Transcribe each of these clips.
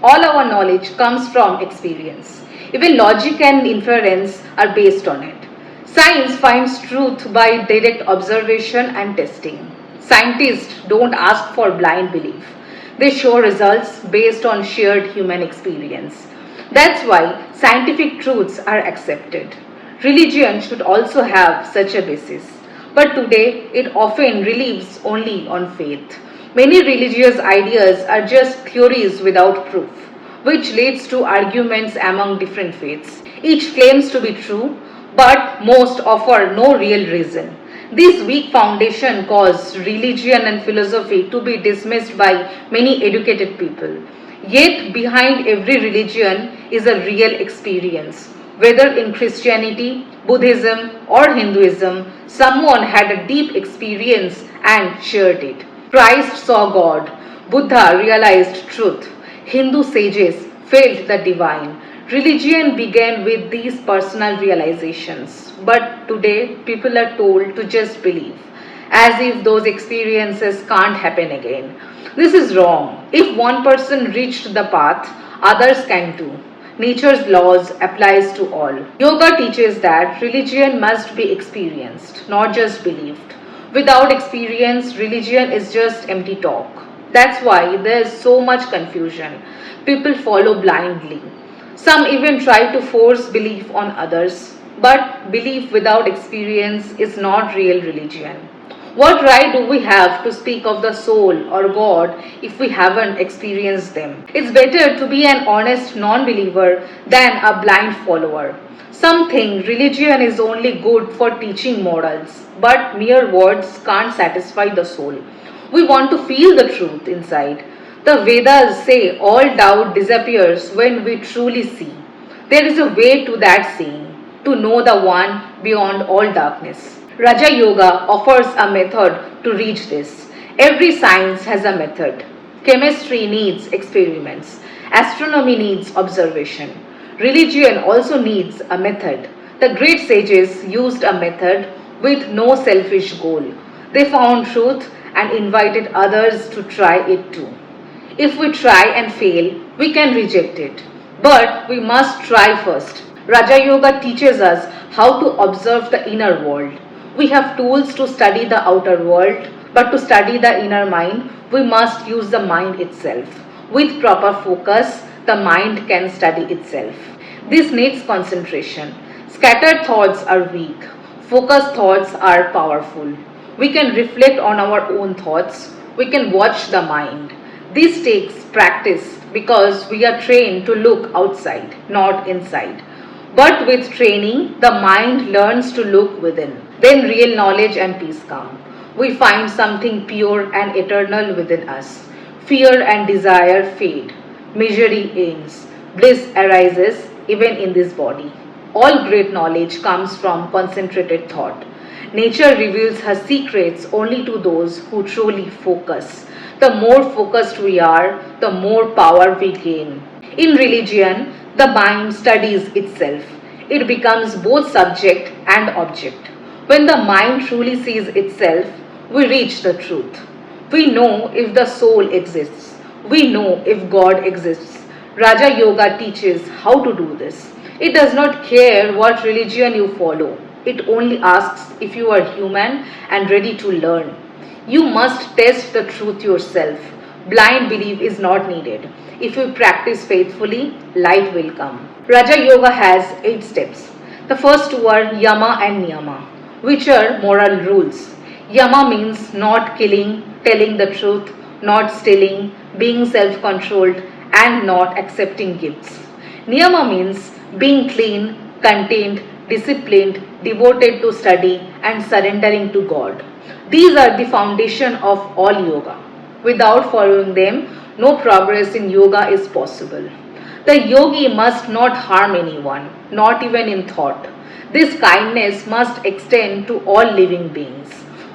All our knowledge comes from experience. Even logic and inference are based on it. Science finds truth by direct observation and testing. Scientists don't ask for blind belief. They show results based on shared human experience. That's why scientific truths are accepted. Religion should also have such a basis. But today, it often relies only on faith. Many religious ideas are just theories without proof, which leads to arguments among different faiths. Each claims to be true, but most offer no real reason. This weak foundation caused religion and philosophy to be dismissed by many educated people. Yet, behind every religion is a real experience. Whether in Christianity, Buddhism, or Hinduism, someone had a deep experience and shared it. Christ saw God, Buddha realized truth, Hindu sages felt the divine. Religion began with these personal realizations, but today people are told to just believe, as if those experiences can't happen again. This is wrong. If one person reached the path, others can too. Nature's laws applies to all. Yoga teaches that religion must be experienced, not just believed. Without experience, religion is just empty talk. That's why there is so much confusion. People follow blindly. Some even try to force belief on others. But belief without experience is not real religion. What right do we have to speak of the soul or God if we haven't experienced them? It's better to be an honest non believer than a blind follower. Some think religion is only good for teaching morals, but mere words can't satisfy the soul. We want to feel the truth inside. The Vedas say all doubt disappears when we truly see. There is a way to that seeing, to know the one beyond all darkness. Raja Yoga offers a method to reach this. Every science has a method. Chemistry needs experiments. Astronomy needs observation. Religion also needs a method. The great sages used a method with no selfish goal. They found truth and invited others to try it too. If we try and fail, we can reject it. But we must try first. Raja Yoga teaches us how to observe the inner world. We have tools to study the outer world, but to study the inner mind, we must use the mind itself. With proper focus, the mind can study itself. This needs concentration. Scattered thoughts are weak. Focused thoughts are powerful. We can reflect on our own thoughts. We can watch the mind. This takes practice because we are trained to look outside, not inside. But with training, the mind learns to look within. Then real knowledge and peace come. We find something pure and eternal within us. Fear and desire fade. Misery ends. Bliss arises even in this body. All great knowledge comes from concentrated thought. Nature reveals her secrets only to those who truly focus. The more focused we are, the more power we gain. In religion, the mind studies itself. It becomes both subject and object. When the mind truly sees itself, we reach the truth. We know if the soul exists. We know if God exists. Raja Yoga teaches how to do this. It does not care what religion you follow. It only asks if you are human and ready to learn. You must test the truth yourself. Blind belief is not needed. If you practice faithfully, light will come. Raja Yoga has 8 steps. The first two are Yama and Niyama, which are moral rules. Yama means not killing, telling the truth, not stealing, being self-controlled, and not accepting gifts. Niyama means being clean, contained, disciplined, devoted to study, and surrendering to God. These are the foundation of all yoga. Without following them, no progress in yoga is possible. The yogi must not harm anyone, not even in thought. This kindness must extend to all living beings.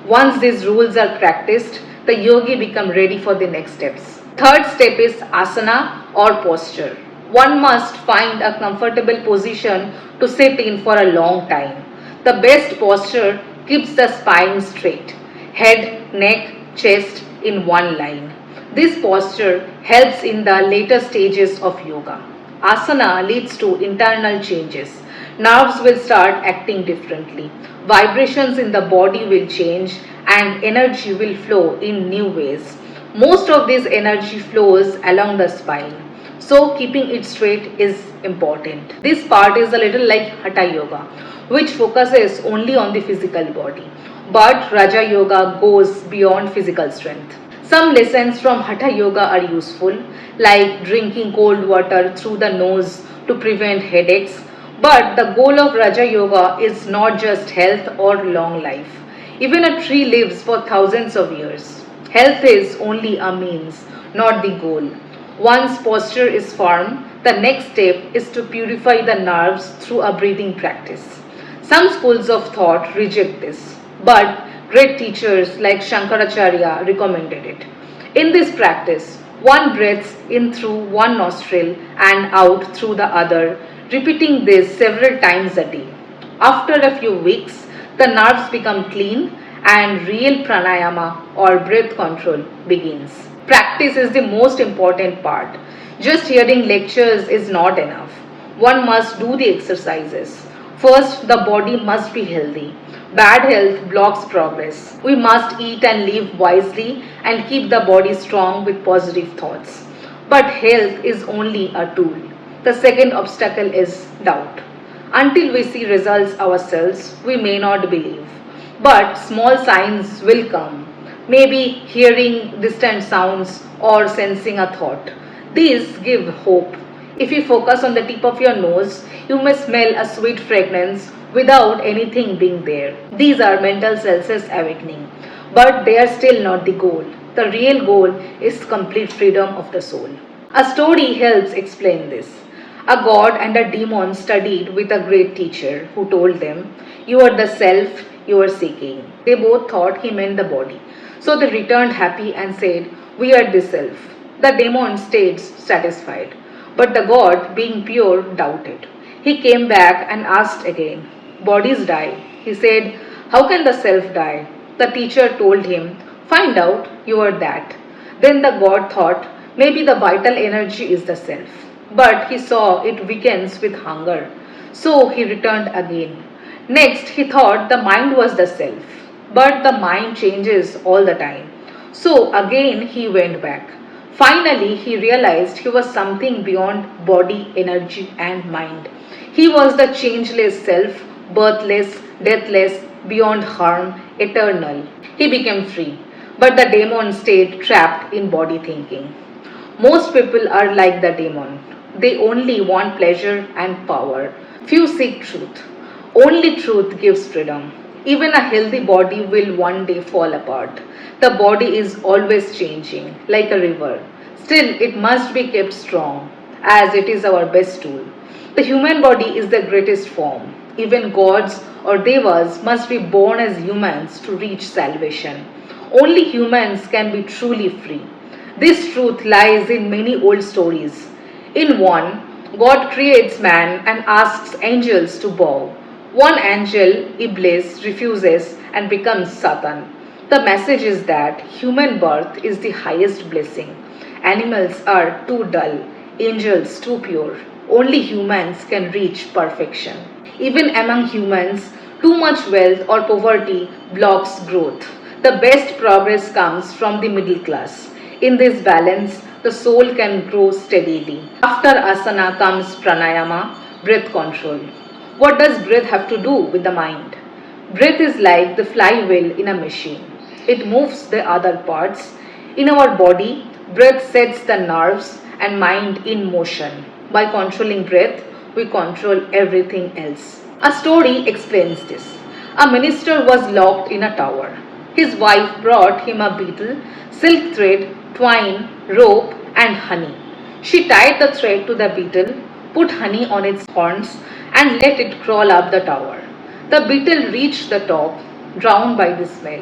Once these rules are practiced, the yogi becomes ready for the next steps. Third step is asana or posture. One must find a comfortable position to sit in for a long time. The best posture keeps the spine straight, head, neck, chest in one line. This posture helps in the later stages of yoga. Asana leads to internal changes. Nerves will start acting differently. Vibrations in the body will change and energy will flow in new ways. Most of this energy flows along the spine. So keeping it straight is important. This part is a little like Hatha Yoga, which focuses only on the physical body. But Raja Yoga goes beyond physical strength. Some lessons from Hatha Yoga are useful, like drinking cold water through the nose to prevent headaches. But the goal of Raja Yoga is not just health or long life. Even a tree lives for thousands of years. Health is only a means, not the goal. Once posture is firm, the next step is to purify the nerves through a breathing practice. Some schools of thought reject this, but great teachers like Shankaracharya recommended it. In this practice, one breathes in through one nostril and out through the other, repeating this several times a day. After a few weeks, the nerves become clean and real pranayama or breath control begins. Practice is the most important part. Just hearing lectures is not enough. One must do the exercises. First, the body must be healthy. Bad health blocks progress. We must eat and live wisely and keep the body strong with positive thoughts. But health is only a tool. The second obstacle is doubt. Until we see results ourselves, we may not believe. But small signs will come. Maybe hearing distant sounds or sensing a thought. These give hope. If you focus on the tip of your nose, you may smell a sweet fragrance without anything being there. These are mental senses awakening, but they are still not the goal. The real goal is complete freedom of the soul. A story helps explain this. A god and a demon studied with a great teacher who told them, "You are the self you are seeking." They both thought he meant the body. So they returned happy and said, "We are the self." The demon stayed satisfied, but the god, being pure, doubted. He came back and asked again, "Bodies die." He said, "How can the self die?" The teacher told him, "Find out, you are that." Then the god thought, maybe the vital energy is the self. But he saw it weakens with hunger. So he returned again. Next, he thought the mind was the self. But the mind changes all the time. So again he went back. Finally, he realized he was something beyond body, energy, and mind. He was the changeless self, birthless, deathless, beyond harm, eternal. He became free. But the demon stayed trapped in body thinking. Most people are like the demon. They only want pleasure and power. Few seek truth. Only truth gives freedom. Even a healthy body will one day fall apart. The body is always changing, like a river. Still, it must be kept strong, as it is our best tool. The human body is the greatest form. Even gods or devas must be born as humans to reach salvation. Only humans can be truly free. This truth lies in many old stories. In one, God creates man and asks angels to bow. One angel, Iblis, refuses and becomes Satan. The message is that human birth is the highest blessing. Animals are too dull, angels too pure. Only humans can reach perfection. Even among humans, too much wealth or poverty blocks growth. The best progress comes from the middle class. In this balance, the soul can grow steadily. After asana comes pranayama, breath control. What does breath have to do with the mind? Breath is like the flywheel in a machine. It moves the other parts. In our body, breath sets the nerves and mind in motion. By controlling breath, we control everything else. A story explains this. A minister was locked in a tower. His wife brought him a beetle, silk thread, twine, rope, and honey. She tied the thread to the beetle, put honey on its horns, and let it crawl up the tower. The beetle reached the top, drowned by the smell.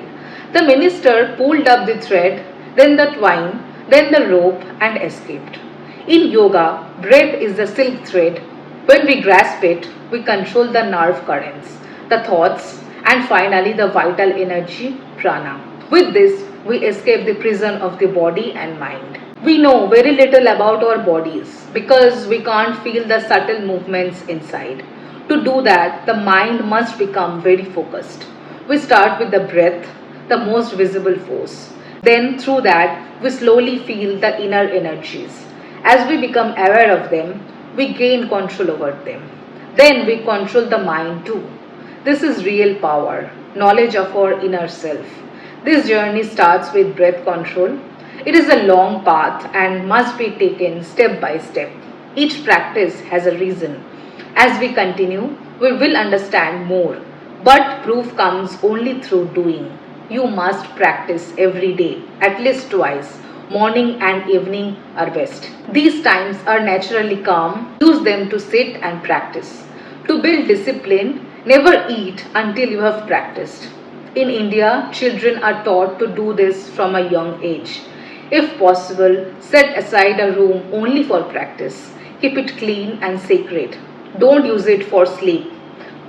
The minister pulled up the thread, then the twine, then the rope, and escaped. In yoga, breath is the silk thread. When we grasp it, we control the nerve currents, the thoughts, and finally the vital energy, prana. With this, we escape the prison of the body and mind. We know very little about our bodies because we can't feel the subtle movements inside. To do that, the mind must become very focused. We start with the breath, the most visible force. Then, through that, we slowly feel the inner energies. As we become aware of them, we gain control over them. Then we control the mind too. This is real power, knowledge of our inner self. This journey starts with breath control. It is a long path and must be taken step by step. Each practice has a reason. As we continue, we will understand more. But proof comes only through doing. You must practice every day, at least twice. Morning and evening are best. These times are naturally calm. Use them to sit and practice. To build discipline, never eat until you have practiced. In India, children are taught to do this from a young age. If possible, set aside a room only for practice. Keep it clean and sacred. Don't use it for sleep.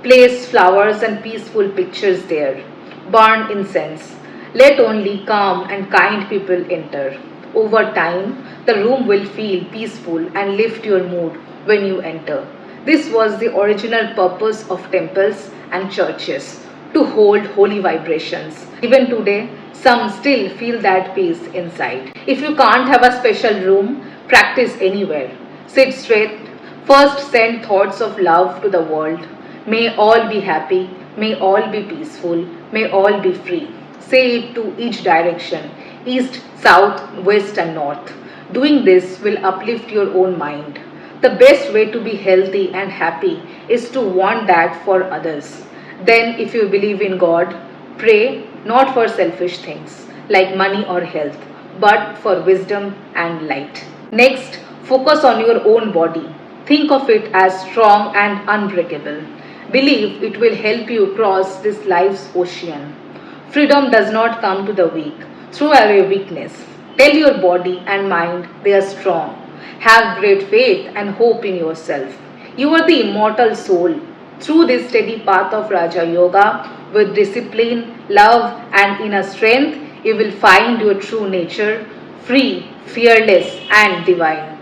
Place flowers and peaceful pictures there. Burn incense. Let only calm and kind people enter. Over time, the room will feel peaceful and lift your mood when you enter. This was the original purpose of temples and churches, to hold holy vibrations. Even today, some still feel that peace inside. If you can't have a special room, practice anywhere. Sit straight. First, send thoughts of love to the world. May all be happy. May all be peaceful. May all be free. Say it to each direction, east, south, west, and north. Doing this will uplift your own mind. The best way to be healthy and happy is to want that for others. Then, if you believe in God, pray not for selfish things like money or health, but for wisdom and light. Next, focus on your own body. Think of it as strong and unbreakable. Believe it will help you cross this life's ocean. Freedom does not come to the weak. Throw away weakness. Tell your body and mind they are strong. Have great faith and hope in yourself. You are the immortal soul. Through this steady path of Raja Yoga, with discipline, love, and inner strength, you will find your true nature, free, fearless, and divine.